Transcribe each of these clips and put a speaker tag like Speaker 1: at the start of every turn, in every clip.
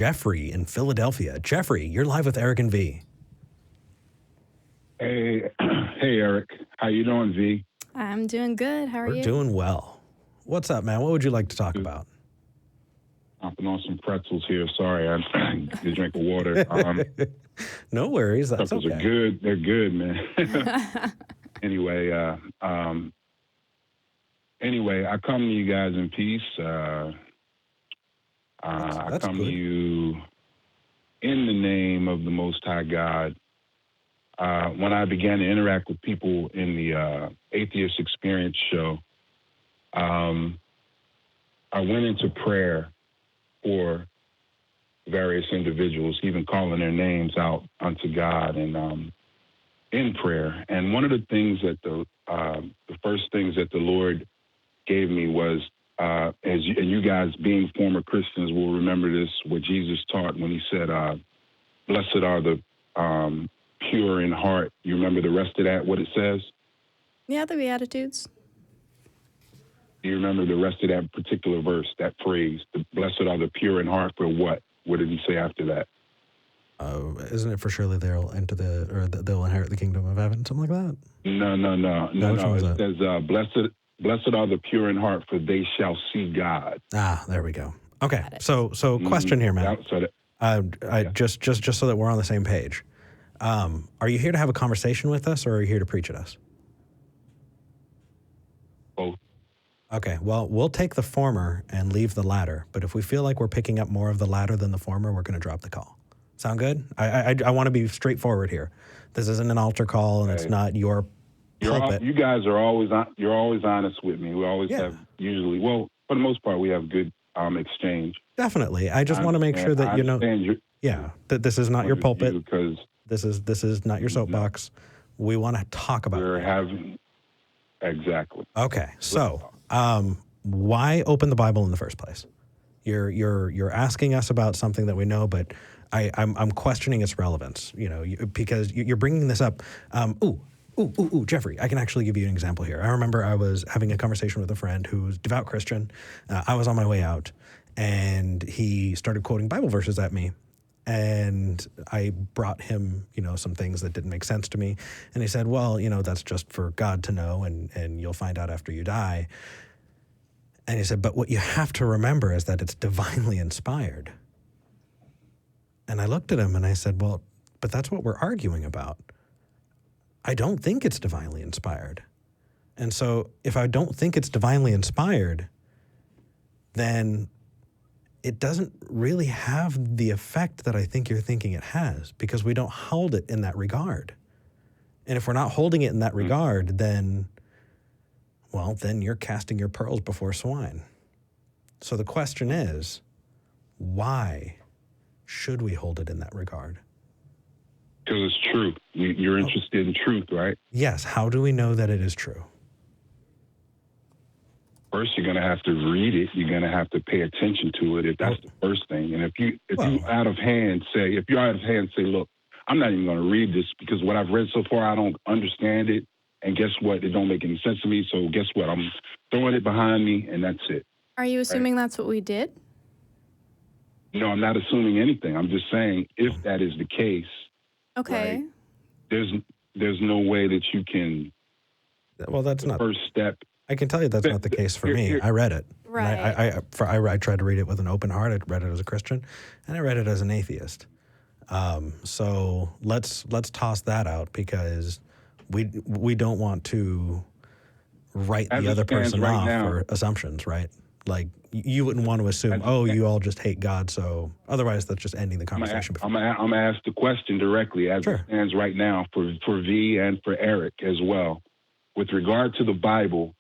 Speaker 1: Jeffrey in Philadelphia. Jeffrey, you're live with Eric and V.
Speaker 2: Hey, Eric. How you doing, V?
Speaker 3: I'm doing good. How are you?
Speaker 1: We're doing well. What's up, man? What would you like to talk about?
Speaker 2: Hopping on some pretzels here. Sorry, I need a drink of water.
Speaker 1: No worries. That's
Speaker 2: pretzels
Speaker 1: okay.
Speaker 2: are good. They're good, man. Anyway, I come to you guys in peace. I come
Speaker 1: good.
Speaker 2: to you in the name of the Most High God. When I began to interact with people in the Atheist Experience show, I went into prayer for various individuals, even calling their names out unto God and in prayer. And one of the things that the first things that the Lord gave me was, and you guys being former Christians will remember this, what Jesus taught when he said, blessed are the pure in heart. You remember the rest of that, what it says?
Speaker 3: Yeah, the Beatitudes.
Speaker 2: Do you remember the rest of that particular verse, that phrase, the blessed are the pure in heart for what? What did he say after that?
Speaker 1: Isn't it for surely they'll inherit the kingdom of heaven, something like that?
Speaker 2: No. It says, blessed are the pure in heart, for they shall see God.
Speaker 1: Ah, there we go. Okay, so question here, man. Just so that we're on the same page. Are you here to have a conversation with us, or are you here to preach at us?
Speaker 2: Both.
Speaker 1: Okay, well, we'll take the former and leave the latter. But if we feel like we're picking up more of the latter than the former, we're going to drop the call. Sound good? I want to be straightforward here. This isn't an altar call, and it's not your pulpit.
Speaker 2: You guys are always you're always honest with me. We always have usually, well, for the most part, we have good exchange.
Speaker 1: Definitely. I just want to make sure that you know. That this is not your pulpit.
Speaker 2: Because
Speaker 1: this is not your soapbox. We want to talk about.
Speaker 2: Exactly.
Speaker 1: Okay, so why open the Bible in the first place? You're asking us about something that we know, but I'm questioning its relevance. Because you're bringing this up. Jeffrey, I can actually give you an example here. I remember I was having a conversation with a friend who's devout Christian. I was on my way out, and he started quoting Bible verses at me. And I brought him, some things that didn't make sense to me. And he said, well, that's just for God to know, and you'll find out after you die. And he said, but what you have to remember is that it's divinely inspired. And I looked at him and I said, well, but that's what we're arguing about. I don't think it's divinely inspired. And so if I don't think it's divinely inspired, then it doesn't really have the effect that I think you're thinking it has, because we don't hold it in that regard. And if we're not holding it in that regard, then you're casting your pearls before swine. So the question is, why should we hold it in that regard?
Speaker 2: Because it's true. You're interested in truth, right?
Speaker 1: Yes. How do we know that it is true?
Speaker 2: First, you're going to have to read it. You're going to have to pay attention to it. If that's the first thing. And if you out of hand say, look, I'm not even going to read this because what I've read so far, I don't understand it. And guess what? It don't make any sense to me. So guess what? I'm throwing it behind me, and that's it.
Speaker 3: Are you assuming that's what we did?
Speaker 2: No, I'm not assuming anything. I'm just saying if that is the case,
Speaker 3: okay,
Speaker 2: right, there's no way that you can.
Speaker 1: Well, that's not
Speaker 2: first step.
Speaker 1: I can tell you that's not the case for me. I read it.
Speaker 3: Right.
Speaker 1: I tried to read it with an open heart. I read it as a Christian, and I read it as an atheist. So let's toss that out, because we don't want to write the other person off for assumptions, right? Like, you wouldn't want to assume, you all just hate God, so otherwise that's just ending the conversation.
Speaker 2: I'm going to ask the question directly as it stands right now for V and for Eric as well. With regard to the Bible,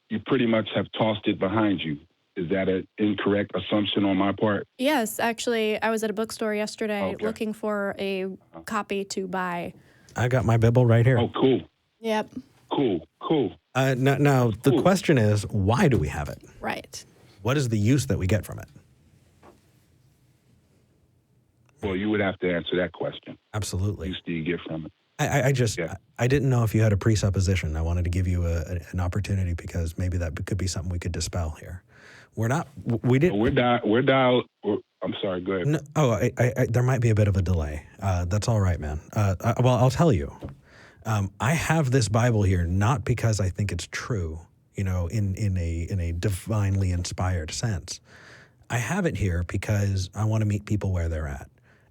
Speaker 2: you pretty much have tossed it behind you. Is that an incorrect assumption on my part?
Speaker 3: Yes, actually, I was at a bookstore yesterday looking for a copy to buy.
Speaker 1: I got my Bible right here.
Speaker 2: Oh, cool.
Speaker 3: Yep.
Speaker 2: Cool.
Speaker 1: Now, the question is, why do we have it?
Speaker 3: Right.
Speaker 1: What is the use that we get from it?
Speaker 2: Well, you would have to answer that question.
Speaker 1: Absolutely.
Speaker 2: What use do you get from it?
Speaker 1: I didn't know if you had a presupposition. I wanted to give you an opportunity because maybe that could be something we could dispel here. We didn't.
Speaker 2: We're dialed. I'm sorry. Go ahead.
Speaker 1: No, there might be a bit of a delay. That's all right, man. Well, I'll tell you. I have this Bible here not because I think it's true, in a divinely inspired sense. I have it here because I want to meet people where they're at.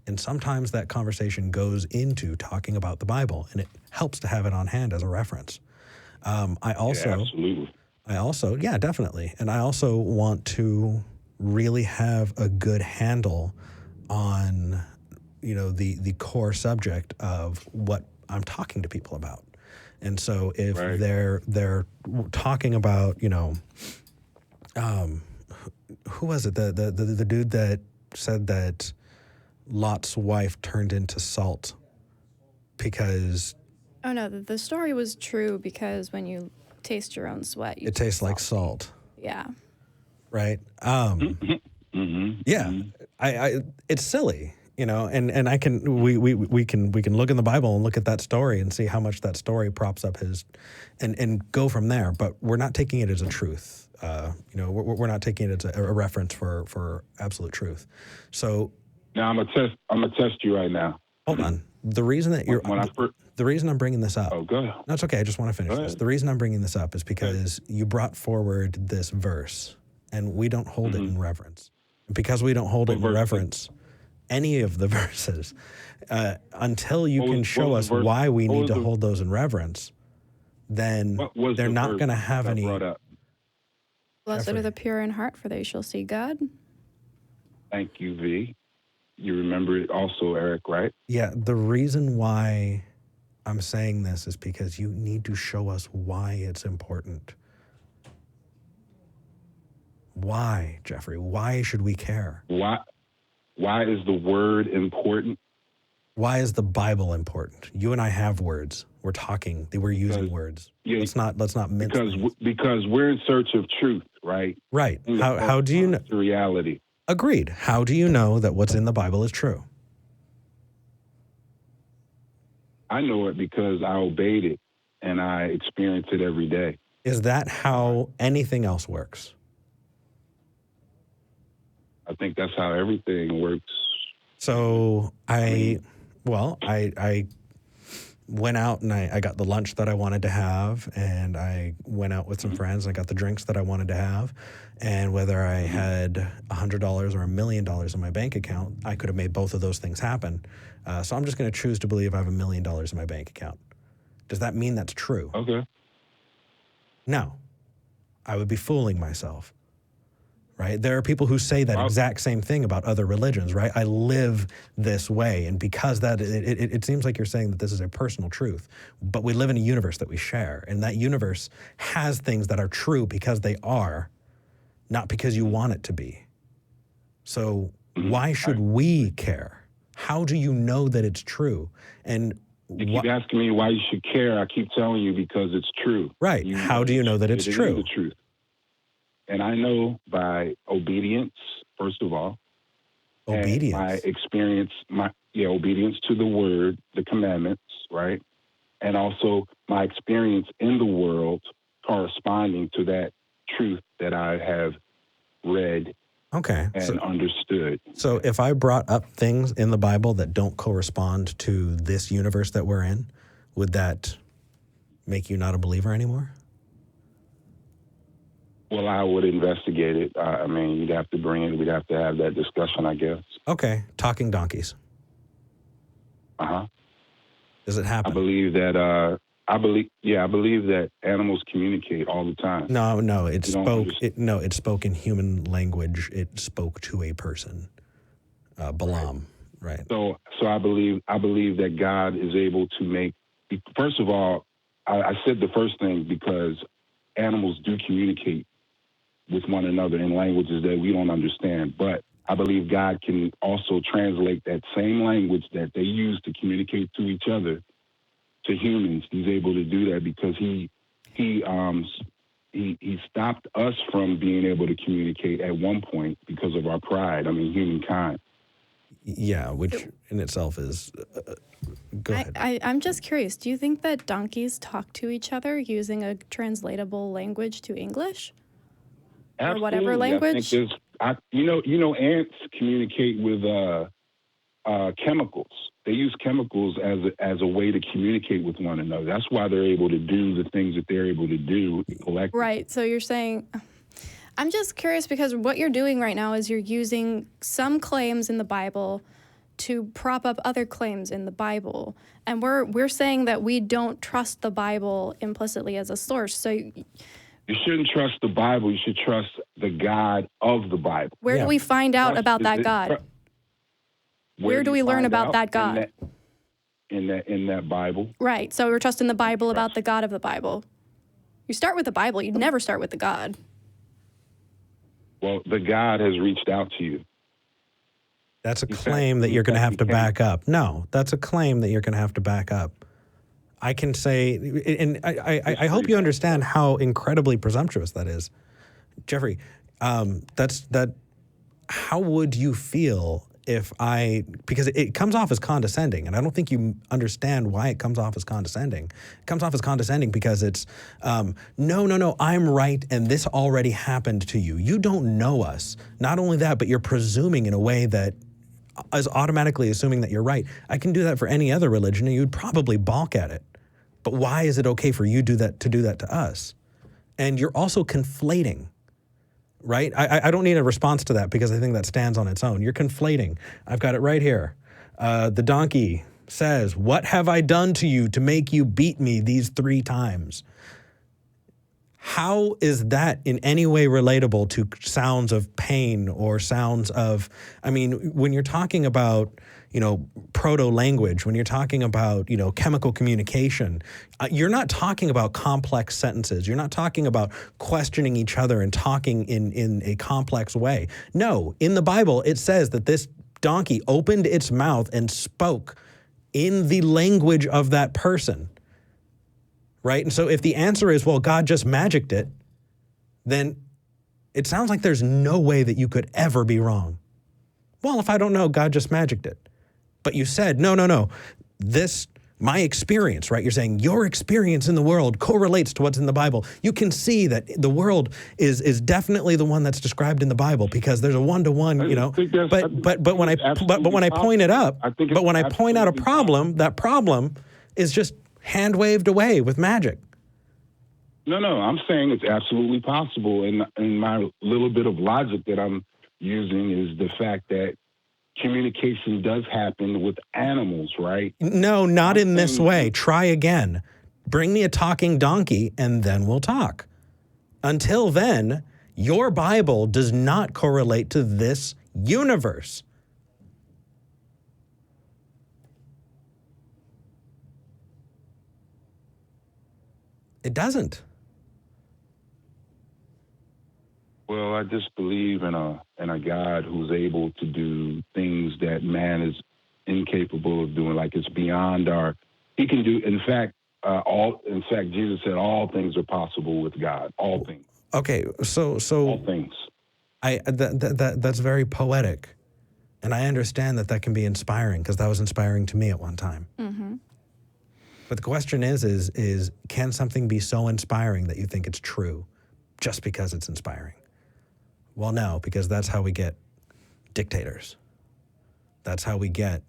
Speaker 1: And sometimes that conversation goes into talking about the Bible, and it helps to have it on hand as a reference.
Speaker 2: Absolutely.
Speaker 1: Yeah, definitely. And I also want to really have a good handle on, the core subject of what I'm talking to people about. And so if they're talking about, who was it? The dude that said that Lot's wife turned into salt because...
Speaker 3: Oh, no, the story was true because when you taste your own sweat,
Speaker 1: it tastes like salt.
Speaker 3: Yeah.
Speaker 1: Right?
Speaker 2: Mm-hmm.
Speaker 1: Yeah. It's silly, and we can look in the Bible and look at that story and see how much that story props up and go from there, but we're not taking it as a truth. We're not taking it as a reference for absolute truth. So
Speaker 2: now I'm gonna test you right now.
Speaker 1: Hold on. The reason that the reason I'm bringing this up.
Speaker 2: Oh, go ahead.
Speaker 1: No, it's okay. I just want to finish this. The reason I'm bringing this up is because you brought forward this verse, and we don't hold it in reverence. Because we don't hold it in reverence, any of the verses, until you can show us why we need to hold those in reverence, then they're not going to have any.
Speaker 3: Blessed are the pure in heart, for they shall see God.
Speaker 2: Thank you, V. You remember it also, Eric, right?
Speaker 1: Yeah, the reason why I'm saying this is because you need to show us why it's important. Why, Jeffrey? Why should we care?
Speaker 2: Why is the word important?
Speaker 1: Why is the Bible important? You and I have words. We're talking. We're using words. Yeah, let's not mince things.
Speaker 2: Because we're in search of truth, right?
Speaker 1: Right. How do you know?
Speaker 2: Reality.
Speaker 1: Agreed. How do you know that what's in the Bible is true?
Speaker 2: I know it because I obeyed it and I experience it every day.
Speaker 1: Is that how anything else works?
Speaker 2: I think that's how everything works.
Speaker 1: So I went out and I got the lunch that I wanted to have, and I went out with some friends and I got the drinks that I wanted to have. And whether I had $100 or $1 million in my bank account, I could have made both of those things happen. So I'm just going to choose to believe I have $1 million in my bank account. Does that mean that's true?
Speaker 2: Okay.
Speaker 1: No. I would be fooling myself. Right? There are people who say that exact same thing about other religions, right? I live this way. And because that, it seems like you're saying that this is a personal truth, but we live in a universe that we share. And that universe has things that are true because they are, not because you want it to be. So why should we care? How do you know that it's true? And
Speaker 2: you keep asking me why you should care. I keep telling you because it's true.
Speaker 1: Right. How do you know that it's true?
Speaker 2: It is the truth. And I know by obedience, first of all.
Speaker 1: Obedience.
Speaker 2: My experience, obedience to the word, the commandments, right? And also my experience in the world corresponding to that truth that I have read and understood.
Speaker 1: So if I brought up things in the Bible that don't correspond to this universe that we're in, would that make you not a believer anymore?
Speaker 2: Well, I would investigate it. I mean, you'd have to bring it. We'd have to have that discussion, I guess.
Speaker 1: Okay. Talking donkeys.
Speaker 2: Uh-huh.
Speaker 1: Does it happen?
Speaker 2: I believe that animals communicate all the time.
Speaker 1: No, it spoke in human language. It spoke to a person. Balaam, right?
Speaker 2: So I believe that God is able to make, first of all, I said the first thing because animals do communicate with one another in languages that we don't understand. But I believe God can also translate that same language that they use to communicate to each other to humans. He's able to do that because he stopped us from being able to communicate at one point because of our pride. I mean, humankind.
Speaker 1: Yeah, which in itself is... go ahead.
Speaker 3: I'm just curious. Do you think that donkeys talk to each other using a translatable language to English?
Speaker 2: Absolutely.
Speaker 3: Or whatever language?
Speaker 2: I think ants communicate with chemicals. They use chemicals as a way to communicate with one another. That's why they're able to do the things that they're able to do collectively.
Speaker 3: Right. So you're saying... I'm just curious because what you're doing right now is you're using some claims in the Bible to prop up other claims in the Bible. And we're saying that we don't trust the Bible implicitly as a source. So
Speaker 2: you shouldn't trust the Bible. You should trust the God of the Bible.
Speaker 3: Where do we find out about that God? Where do we learn about that God?
Speaker 2: In that Bible.
Speaker 3: Right. So we're trusting the Bible about the God of the Bible. You start with the Bible. You never start with the God.
Speaker 2: Well, the God has reached out to you.
Speaker 1: That's a claim that you're going to have to back up. No, that's a claim that you're going to have to back up. I can say, and I hope you understand how incredibly presumptuous that is. Jeffrey, how would you feel if because it comes off as condescending, and I don't think you understand why it comes off as condescending. It comes off as condescending because it's, no, I'm right, and this already happened to you. You don't know us. Not only that, but you're presuming in a way that is automatically assuming that you're right. I can do that for any other religion, and you'd probably balk at it. But why is it okay for you to do that to us? And you're also conflating. Right? I don't need a response to that because I think that stands on its own. You're conflating. I've got it right here. The donkey says, "What have I done to you to make you beat me these 3 times?" How is that in any way relatable to sounds of pain or sounds of, when you're talking about, proto-language, when you're talking about, chemical communication, you're not talking about complex sentences. You're not talking about questioning each other and talking in a complex way. No, in the Bible, it says that this donkey opened its mouth and spoke in the language of that person. Right? And so if the answer is, well, God just magicked it, then it sounds like there's no way that you could ever be wrong. Well, if I don't know, God just magicked it. But you said, no, my experience, right? You're saying your experience in the world correlates to what's in the Bible. You can see that the world is definitely the one that's described in the Bible because there's a one-to-one, But when I point out a problem, that problem is just hand waved away with magic.
Speaker 2: No, I'm saying it's absolutely possible. And my little bit of logic that I'm using is the fact that communication does happen with animals, right?
Speaker 1: No, not in this way. Try again. Bring me a talking donkey and then we'll talk. Until then, your Bible does not correlate to this universe. It doesn't.
Speaker 2: Well, I just believe in a God who's able to do things that man is incapable of doing. Like it's beyond he can do. In fact, Jesus said all things are possible with God. All things.
Speaker 1: Okay, so
Speaker 2: all things.
Speaker 1: That's very poetic, and I understand that can be inspiring because that was inspiring to me at one time. Mm-hmm. But the question is can something be so inspiring that you think it's true just because it's inspiring? Well, no, because that's how we get dictators. That's how we get,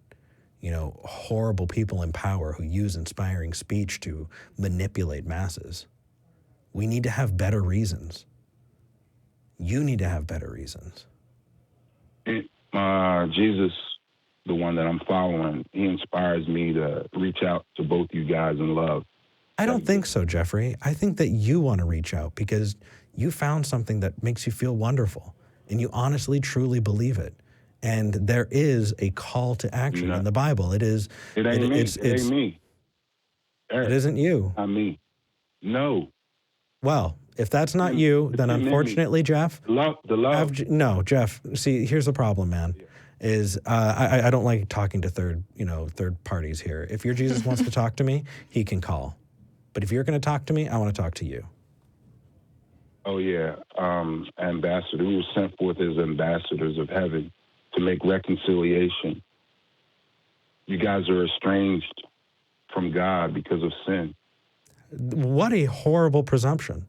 Speaker 1: horrible people in power who use inspiring speech to manipulate masses. We need to have better reasons. You need to have better reasons.
Speaker 2: Jesus, the one that I'm following, he inspires me to reach out to both you guys in love.
Speaker 1: I don't think so, Jeffrey. I think that you want to reach out because you found something that makes you feel wonderful and you honestly, truly believe it. And there is a call to action in the Bible. It ain't
Speaker 2: me. Eric,
Speaker 1: it isn't you.
Speaker 2: Not me. No.
Speaker 1: Well, if that's not you, then unfortunately, Jeff.
Speaker 2: The love.
Speaker 1: No, Jeff. See, here's the problem, man. Is I don't like talking to third parties here. If your Jesus wants to talk to me, he can call. But if you're going to talk to me, I want to talk to you.
Speaker 2: Oh yeah, ambassador. We were sent forth as ambassadors of heaven, to make reconciliation. You guys are estranged from God because of sin.
Speaker 1: What a horrible presumption.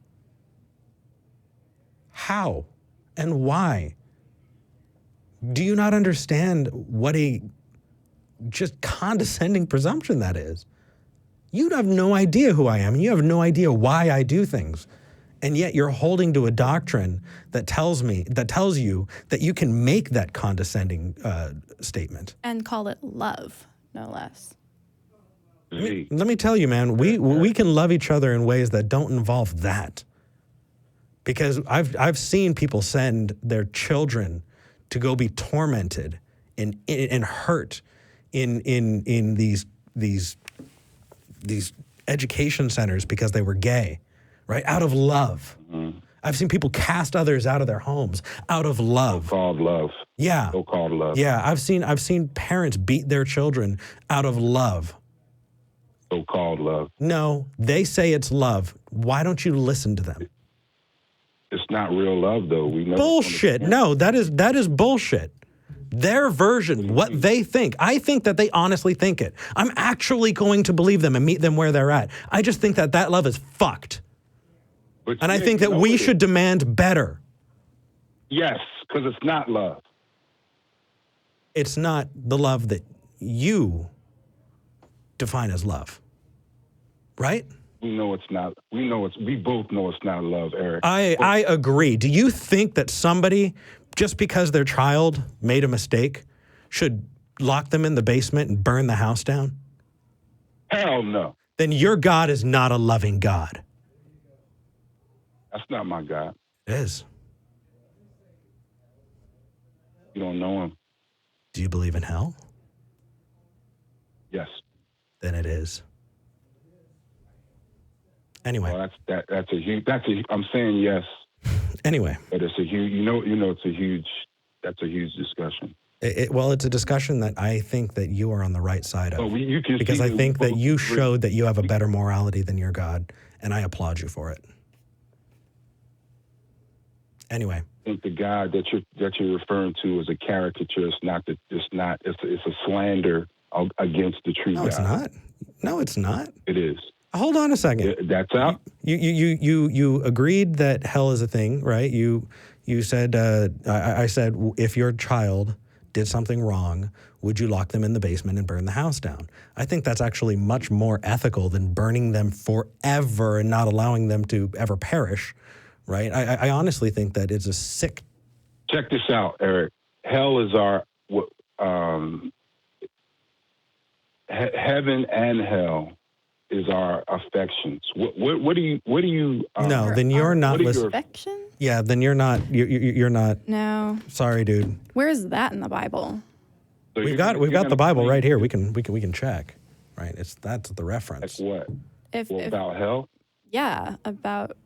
Speaker 1: How and why? Do you not understand what a just condescending presumption that is? You have no idea who I am. You have no idea why I do things. And yet you're holding to a doctrine that tells you that you can make that condescending statement.
Speaker 3: And call it love, no less.
Speaker 1: Let me tell you, man, we can love each other in ways that don't involve that. Because I've seen people send their children to go be tormented and hurt in these education centers because they were gay, right? Out of love. Mm-hmm. I've seen people cast others out of their homes out of love.
Speaker 2: So-called love.
Speaker 1: Yeah.
Speaker 2: So-called love.
Speaker 1: Yeah, I've seen parents beat their children out of love.
Speaker 2: So-called love.
Speaker 1: No, they say it's love. Why don't you listen to them?
Speaker 2: It's not real love, though. We know
Speaker 1: bullshit. No, that is bullshit. Their version, what they think. I think that they honestly think it. I'm actually going to believe them and meet them where they're at. I just think that love is fucked. And I think that we should demand better.
Speaker 2: Yes, because it's not love.
Speaker 1: It's not the love that you define as love. Right?
Speaker 2: We know it's not. We both know it's not love, Eric.
Speaker 1: I agree. Do you think that somebody, just because their child made a mistake, should lock them in the basement and burn the house down?
Speaker 2: Hell no.
Speaker 1: Then your God is not a loving God.
Speaker 2: That's not my God.
Speaker 1: It is.
Speaker 2: You don't know him.
Speaker 1: Do you believe in hell?
Speaker 2: Yes.
Speaker 1: Then it is. Anyway.
Speaker 2: Well, that's a huge. I'm saying yes.
Speaker 1: Anyway.
Speaker 2: But it's a huge. It's a huge. That's a huge discussion.
Speaker 1: Well, it's a discussion that I think that you are on the right side of.
Speaker 2: Well, you can
Speaker 1: because I think that you showed that you have a better morality than your God, and I applaud you for it. Anyway.
Speaker 2: I think the God that you're referring to is a caricature. It's not. It's a slander against the true God.
Speaker 1: No, it's not. No, it's not.
Speaker 2: It is.
Speaker 1: Hold on a second.
Speaker 2: That's out.
Speaker 1: You agreed that hell is a thing, right? You said I said if your child did something wrong, would you lock them in the basement and burn the house down? I think that's actually much more ethical than burning them forever and not allowing them to ever perish, right? I honestly think that it's a sick.
Speaker 2: Check this out, Eric. Hell is our heaven and hell is our affections. What do you?
Speaker 1: No, then you're not listening.
Speaker 3: Affection?
Speaker 1: Yeah, then you're not. You're not.
Speaker 3: No.
Speaker 1: Sorry, dude.
Speaker 3: Where is that in the Bible?
Speaker 2: So
Speaker 1: we've got the Bible right here. We can check. Right. That's the reference.
Speaker 2: Like what? About hell?
Speaker 3: Yeah, about.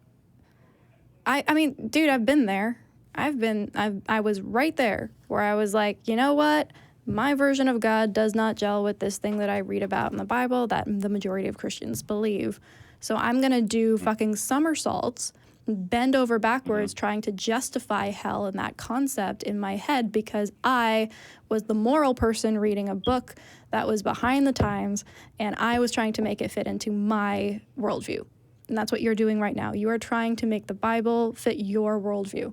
Speaker 3: I mean, dude, I've been there. I was right there where I was like, you know what? My version of God does not gel with this thing that I read about in the Bible that the majority of Christians believe. So I'm going to do fucking somersaults, bend over backwards, trying to justify hell and that concept in my head because I was the moral person reading a book that was behind the times, and I was trying to make it fit into my worldview. And that's what you're doing right now. You are trying to make the Bible fit your worldview.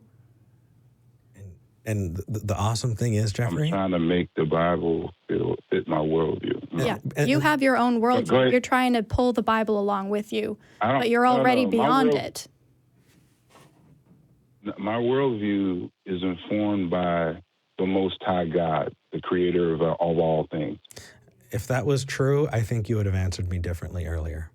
Speaker 1: And the awesome thing is, Jeffrey,
Speaker 2: I'm trying to make the Bible fit my worldview.
Speaker 3: Yeah, you have your own worldview. You're trying to pull the Bible along with you, but you're already beyond it.
Speaker 2: My worldview is informed by the Most High God, the creator of all things.
Speaker 1: If that was true, I think you would have answered me differently earlier.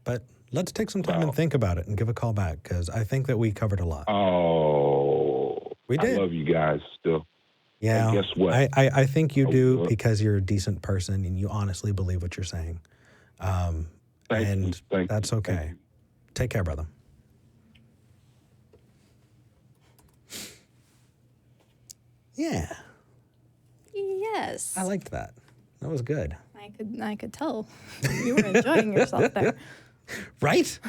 Speaker 1: But let's take some time and think about it and give a call back, because I think that we covered a lot.
Speaker 2: Oh,
Speaker 1: we did.
Speaker 2: I love you guys still.
Speaker 1: Yeah.
Speaker 2: And guess what?
Speaker 1: I think you do because you're a decent person and you honestly believe what you're saying. That's okay. Take care, brother. Yeah.
Speaker 3: Yes.
Speaker 1: I liked that. That was good.
Speaker 3: I could tell you were enjoying yourself there.
Speaker 1: Right?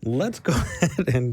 Speaker 1: Let's go ahead and